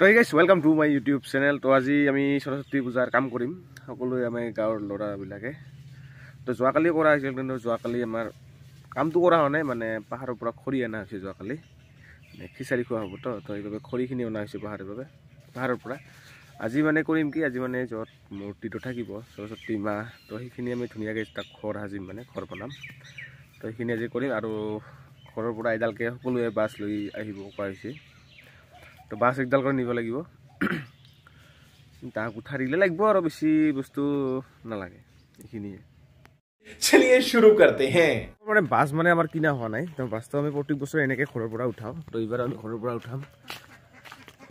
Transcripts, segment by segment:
তো hey guys welcome to my YouTube channel. তো আজি আমি সৰস্বতী পূজাৰ কাম কৰিম সকলোৱে আমি গাঁৱৰ ল'ৰাবিলাকে। তো যোৱাকালি কৰা হৈছিল, কিন্তু যোৱাকালি আমাৰ কামটো কৰা হোৱা নাই, মানে পাহাৰৰ পৰা খৰি অনা হৈছে যোৱাকালি, খিচাৰি খোৱা হ'ব। তো সেইবাবে খৰিখিনি অনা হৈছে পাহাৰৰ পৰা। আজি মানে কৰিম কি, আজি মানে য'ত মূৰ্তিটো থাকিব সৰস্বতী মা, তো সেইখিনি আমি ধুনীয়াকৈ তাক ঘৰ সাজিম, মানে ঘৰ বনাম। তো সেইখিনি আজি কৰিম। আৰু ঘৰৰ পৰা এডালকৈ সকলোৱে বাছ লৈ আহিব কোৱা হৈছে। তো বাছ একডাল কৰি নিব লাগিব, তাক উঠাই দিলে লাগিব আৰু বেছি বস্তু নালাগে, এইখিনিয়ে। चलिए शुरू करते हैं। মানে বাছ মানে আমাৰ কিনা হোৱা নাই, তো বাছটো আমি প্ৰত্যেক বছৰ এনেকৈ ঘৰৰ পৰা উঠাওঁ। তো এইবাৰ আমি ঘৰৰ পৰা উঠাম,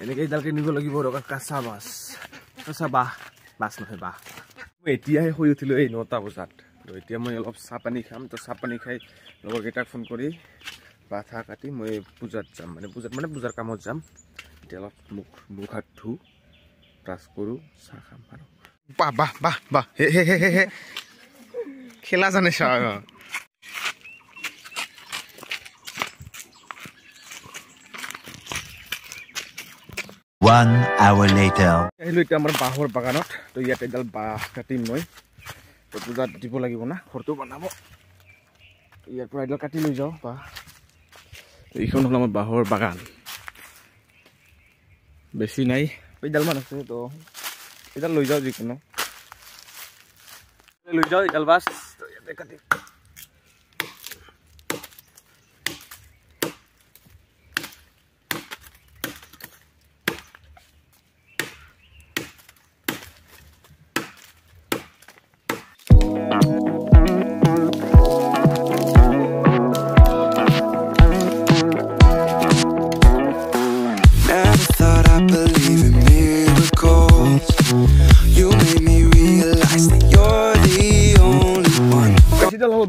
এনেকৈ এডালকৈ নিব লাগিব। ৰকা কাঁচা বাছ নহয় বাঁহ। মই এতিয়াহে শুই উঠিলোঁ এই 9টা বজাত। তো এতিয়া মই অলপ চাহ পানী খাম। তো চাহ পানী খাই লগৰকেইটাক ফোন কৰি বাঁহ কাটি মই পূজাত যাম, পূজাৰ কামত যাম। এতিয়া অলপ মুখ হাত ধুওঁ, ব্ৰাছ কৰোঁ, চাহ খাম আৰু বাহ হে খেলা জানে চাহ। আহিলোঁ এতিয়া আমাৰ বাঁহৰ বাগানত। তো ইয়াতে এডাল বাঁহ কাটিম মই, তো পূজাত দিব লাগিব না, ঘৰটো বনাব। ইয়াৰ পৰা এডাল কাটি লৈ যাওঁ বাঁহ। এইখন হ'ল আমাৰ বাঁহৰ বাগান, বেছি নাই, কেইডালমান আছে। তো এডাল লৈ যাওঁ, যিকোনো লৈ যাওঁ এডাল বাছ। ইয়াতে কাটি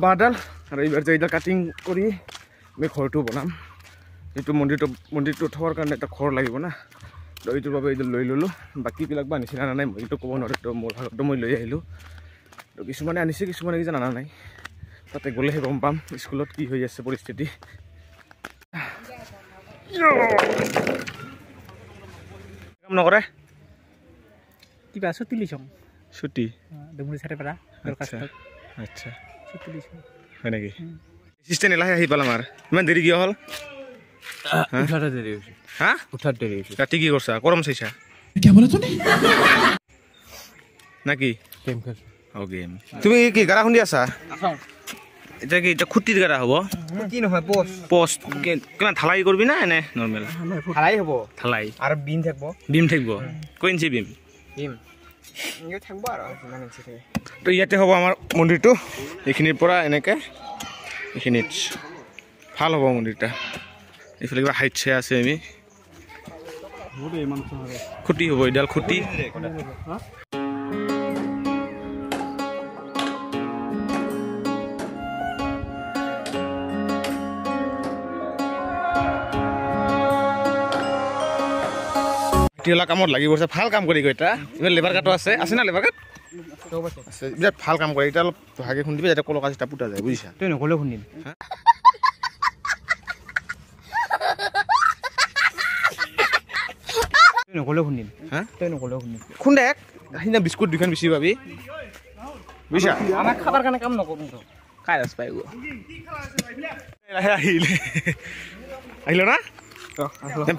বাঁহডাল। আৰু এইবাৰ যে এইডাল কাটিং কৰি আমি ঘৰটো বনাম। এইটো মন্দিৰটো থোৱাৰ কাৰণে এটা ঘৰ লাগিব না, তো এইটোৰ বাবে এইডাল লৈ ল'লোঁ। বাকীবিলাক বা আনিছে অনা নাই, মই এইটো ক'ব নোৱাৰোঁ। তো মোৰ ভাগতো মই লৈ আহিলোঁ। তো কিছুমানে আনিছে, কিছুমানে কি অনা নাই, তাতে গ'লেহে গম পাম স্কুলত কি হৈ আছে পৰিস্থিতি। কাম নকৰে কিবা ছুটি লিচং ছুটি ডুমুৰি চাৰে পৰা। আচ্ছা হয় নেকি? এচিষ্টেণ্ট এলাহে আহি পালাম। আৰু ইমান দেৰি কিয় হ'ল? ৰাতি কি কৰছা? কৰম চাইছা নাকি? গেম তুমি কি গাৰা খুন্দি আছা? এতিয়া কি এতিয়া খুঁটিৰ গাৰা হ'ব? কি নহয় পোষ্ট কিমান ঢালাই কৰিবি না এনে নৰ্মেল? ঢালাই হ'ব, ঢালাই আৰু বিম থাকিব। কৈ ইঞ্চি বিম থাকিব আৰু ইমান ইঞ্চি থাকে। তো ইয়াতে হ'ব আমাৰ মন্দিৰটো। এইখিনিৰ পৰা এনেকৈ এইখিনিত ভাল হ'ব মন্দিৰটা। এইফালে কিবা হাইট চাই আছে, আমি খুঁটি হ'ব, এডাল খুঁটি। কামত লাগিব, ভাল কাম কৰি গৈ। এটা ইমান লেবাৰ কাটো আছে না? লেবাৰ কাট আছে, বিৰাট ভাল কাম কৰে। এতিয়া অলপ ভাগে খুন্দিবি যাতে কলকা চিটা পুতা যায়, বুজিছা? তই নকলেও খুন্দিম। খুন্দে সিদিনা বিস্কুট দুখন বেছি পাবি, বুজিছা? আমাক খাবৰ কাৰণে কাম নকৰোঁ। খাই ৰাজ পাই আহিল না?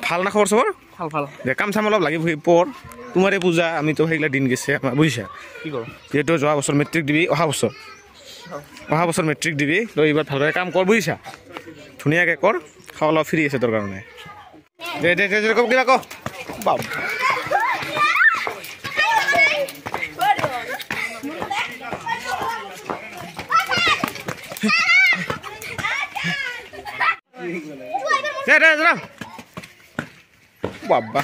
ভাল না খবৰ চবৰ? ভাল দে কাম চাম অলপ লাগিব পৰ। তোমাৰে পূজা, আমিতো সেইগিলা দিন গেছে আমাৰ, বুজিছা? কি কৰোঁ? যিহেতু যোৱা বছৰ মেট্ৰিক দিবি, অহা বছৰ মেট্ৰিক দিবি, তো এইবাৰ ভালদৰে কাম কৰ, বুজিছা? ধুনীয়াকৈ কৰ, খাৱা লোৱা ফ্ৰী আছে তোৰ কাৰণে। দে কিবা ক বাপ। বাবা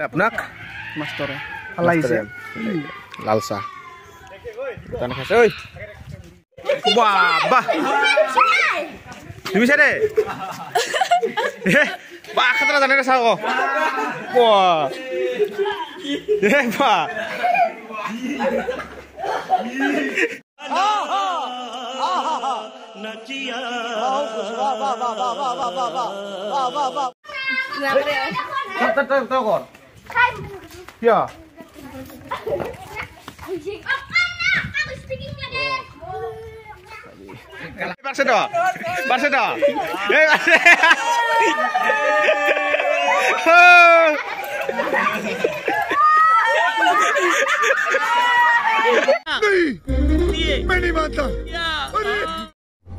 আপোনাক মাষ্টৰে ভাল লাগিছে লাল চাহ টান খাইছে ঐ বাবা তুমি চাই দে বা খাতৰা জানে চাও বাহ এ বাহ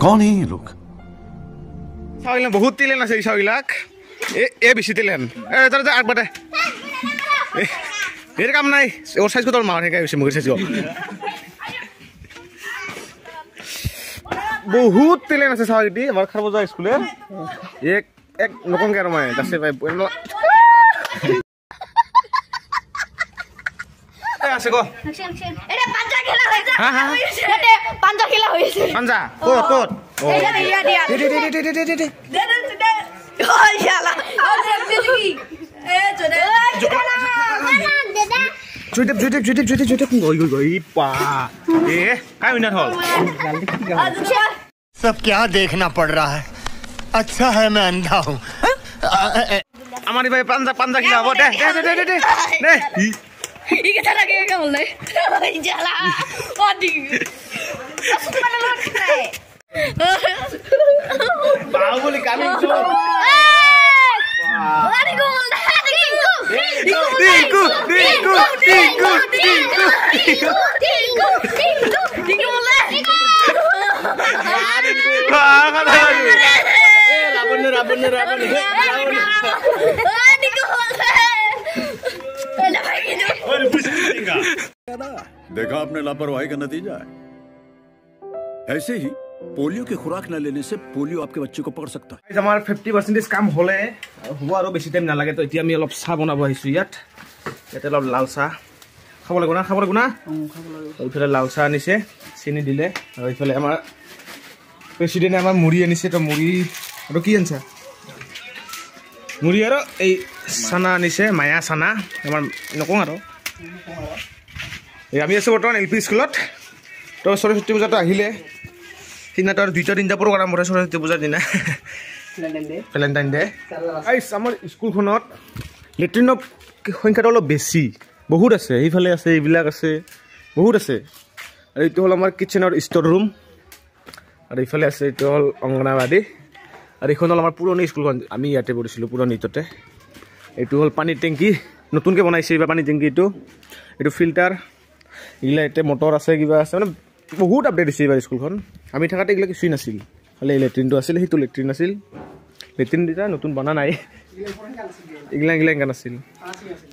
कौन है ये लोग চাউবিলাক বহুত টেলেণ্ট আছে এই চাউবিলাক এ বেছি টেলেণ্ট আগবাটে এর কাম নাই ওর সাইজ কত মার হেঁকে মুখের সাইজ বহুত টেলেণ্ট আছে চাউলটি আমার খারাপ যায় স্কুলে এক এক নকমকে আর মানে দাসে ভাই আছে গো এটা পাঞ্জা খেলা হয়েছে এটা পাঞ্জা খেলা হয়েছে পাঞ্জা কোট কোট এটা দিয়া দিয়া দে দে ও শালা ও দেখতে কি এ জোরে জুইটেপ ওই পা এ কাই মিনিট হল सब क्या देखना पड़ रहा है अच्छा है मैं अंधा हूँ আমার ভাই পাঞ্জা পাঞ্জা কি হবো দে 이게 잘하게 몰래 이제라 어디 수많은 걸 그래 বাহুবলি কামিং টু 아니고 이거 몰래 देखा आपने लापरवाही का नतीजा है ऐसे ही पोलियो की खुराक न लेने से पोलियो आपके बच्चे को पकड़ सकता है আমার 50% কাম হলে হ'ব আৰু বেছি টাইম নালাগে তো এতিয়া আমি অলপ চাহ বনাব আহিছোঁ ইয়াতে অলপ লাল চাহ খাব লাগিব না এইফালে লাল চাহ আনিছে চেনি দিলে আৰু এইফালে আমাৰ প্ৰেচিডেণ্টে আমাৰ মুড়ি আনিছে তো মুড়ি আৰু কি আনিছা মুড়ি আৰু এই চানা আনিছে মায়া চানা আমাৰ নকওঁ আৰু আমি আছোঁ বৰ্তমান এল পি স্কুলত তো সৰস্বতী পূজাটো আহিলে সিদিনাটো আৰু 2-3টা প্ৰগ্ৰাম কৰে সৰস্বতী পূজাৰ দিনা ভেলেণ্টাইন ডে আমাৰ স্কুলখনত লেট্ৰিনৰ সংখ্যাটো অলপ বেছি বহুত আছে এইফালে আছে এইবিলাক আছে বহুত আছে আৰু এইটো হ'ল আমাৰ কিটচেনৰ ষ্ট'ৰ ৰুম আৰু এইফালে আছে এইটো হ'ল অংগনাবাদী আৰু এইখন হ'ল আমাৰ পুৰণি স্কুলখন আমি ইয়াতে পঢ়িছিলোঁ পুৰণি ইটতে এইটো হ'ল পানীৰ টেংকি নতুনকৈ বনাইছে এইবাৰ পানীৰ টেংকিটো এইটো ফিল্টাৰ এইগিলা ইয়াতে মটৰ আছে কিবা আছে মানে বহুত আপডেট দিছে এইবাৰ স্কুলখন আমি থাকাতে এইগিলা কিছুই নাছিল খালি এই লেট্ৰিনটো আছিল সেইটো লেট্ৰিন আছিল লেট্ৰিন দুটা নতুন বনা নাই এইগিলা এনেকা নাছিল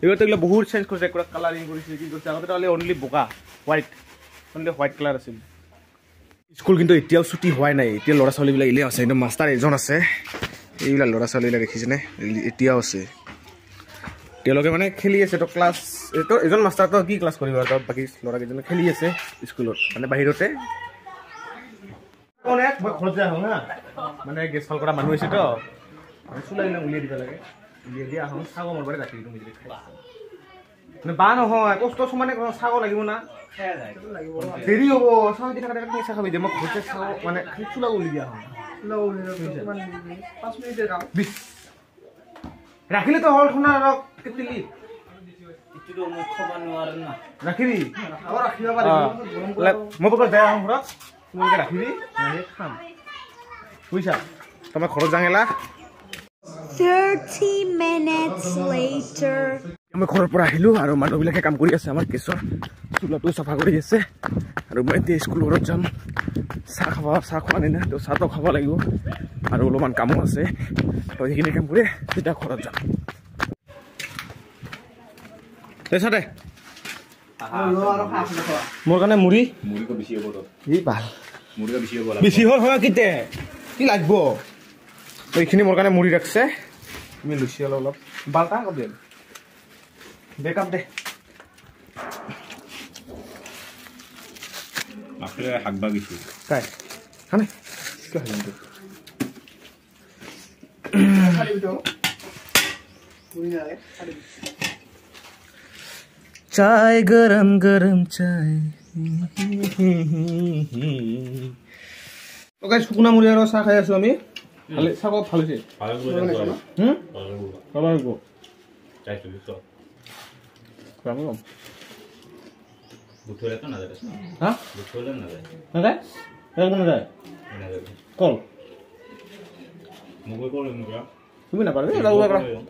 এইবাৰতো এইগিলা বহুত চেঞ্জ কৰিছে পুৰা কালাৰিং কৰিছে কি কৰিছে আগতে হ'লে অনলি বগা হোৱাইট অনলি হোৱাইট কালাৰ আছিল স্কুল কিন্তু এতিয়াও ছুটি হোৱাই নাই এতিয়া ল'ৰা ছোৱালীবিলাক ইলে আছে একদম মাষ্টাৰ এজন আছে এইবিলাক ল'ৰা ছোৱালীবিলাক দেখিছেনে এতিয়াও আছে তেওঁলোকে মানে খেলি আছে তো ক্লাছ এইটো এজন মাষ্টাৰটো কি ক্লাছ কৰিব আৰু বাকী ল'ৰাকেইজনে খেলি আছে স্কুলত মানে বাহিৰতে মই ঘৰত যাই আহোঁ হা মানে গেছ ফাল কৰা মানুহ আছে তো চুলাগিলা উলিয়াই দিব লাগে উলিয়াই দিয়া আহোঁ চাগৰ মোৰ বাৰে ৰাখি তুমি যদি খাই মানে বা নহয় কষ্ট সমানে চাগ লাগিব না দেৰি হ'ব চাহ দি থাকা চাহ খাবি দে মই ঘৰতে চাগ মানে খালি চুলা উলি দিয়া আহোঁ ৰাখিলে তো হল শুনা ৰক কেটলি ৰাখিবি মই পকৰ দেয় আহোঁ ঘৰত তোমালোকে ৰাখিবি খাম বুজিছা তোমাৰ ঘৰত যাঙেলা 30 minutes later আমি ঘৰৰ পৰা আহিলোঁ আৰু মানুহবিলাকে কাম কৰি আছে আমাৰ কেছৰ চোলাটো চাফা কৰি আছে আৰু মই এতিয়া স্কুলত যাম চাহ খোৱা নাই না তো চাহটো খাব লাগিব আৰু অলপমান কামো আছে তো সেইখিনি কাম কৰি তেতিয়া ঘৰত যাম চাদে মোৰ কাৰণে মুড়ি ভাল বেছি হ'ল হয় কেতিয়া কি লাগিব এইখিনি মোৰ কাৰণে মুড়ি ৰাখছে তুমি লুচি অলপ বাল্টা কব দে বেকআপ দে après hakba gisu কাই খানে কি হয় কিন্তু চাই গরম গরম চাই তো গাইস শুকনা মুড়ি আর চাহ খাই আছো আমি ভালে চাহ ভালে আছে ভালো লাগবো রাম বুথলে তো না যায় হ্যাঁ বুথলে না যায় না যায় একদম না যায় কল মুগে করে মুগা তুমি না পারবে লাগবো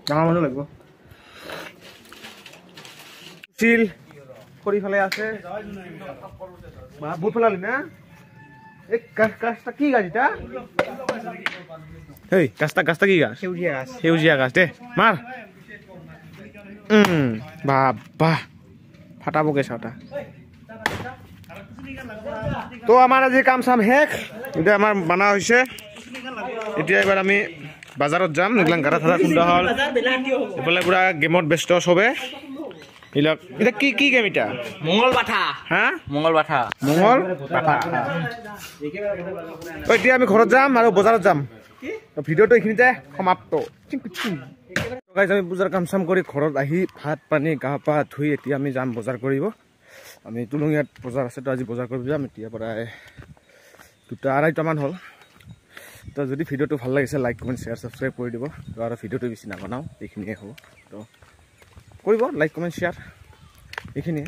ডাঙৰ মানুহ লাগবো চিল কৰি ফেলে আছে বা বুট ফেলালি না এই গাছটা কি গাছ এটা এই গাছটা কি গাছ সেউজীয়া গাছ সেউজীয়া গাছ দে মাৰ বাবা ফাটাবগে চাওটা তো আমাৰ আজি কাম চাম শেষ এতিয়া আমাৰ বানা হৈছে এতিয়া এবাৰ আমি বাজাৰত যাম এইবিলাক গাড়া থাৰা খুন্দা হ'ল এইফালে পুৰা গেমত ব্যস্ত চবে এইবিলাক এটা কি গেম এটা মঙ্গল বাঠা হা মঙ্গল বাঠা মঙ্গল বাঠা এতিয়া আমি ঘৰত যাম আৰু বজাৰত যাম ভিডিঅ'টো এইখিনিতে সমাপ্ত গাইজ আমি পূজাৰ কাম চাম কৰি ঘৰত আহি ভাত পানী গা পা ধুই এতিয়া আমি যাম বজাৰ কৰিব আমি তুলঙীয়াত বজাৰ আছে তো আজি বজাৰ কৰিব যাম এতিয়া প্ৰায় 2:30মান হ'ল তো যদি ভিডিঅ'টো ভাল লাগিছে লাইক কমেণ্ট শ্বেয়াৰ ছাবস্ক্ৰাইব কৰি দিব আৰু ভিডিঅ'টো বেছি নবনাওঁ এইখিনিয়ে হ'ব তো কৰিব লাইক কমেণ্ট শ্বেয়াৰ এইখিনিয়ে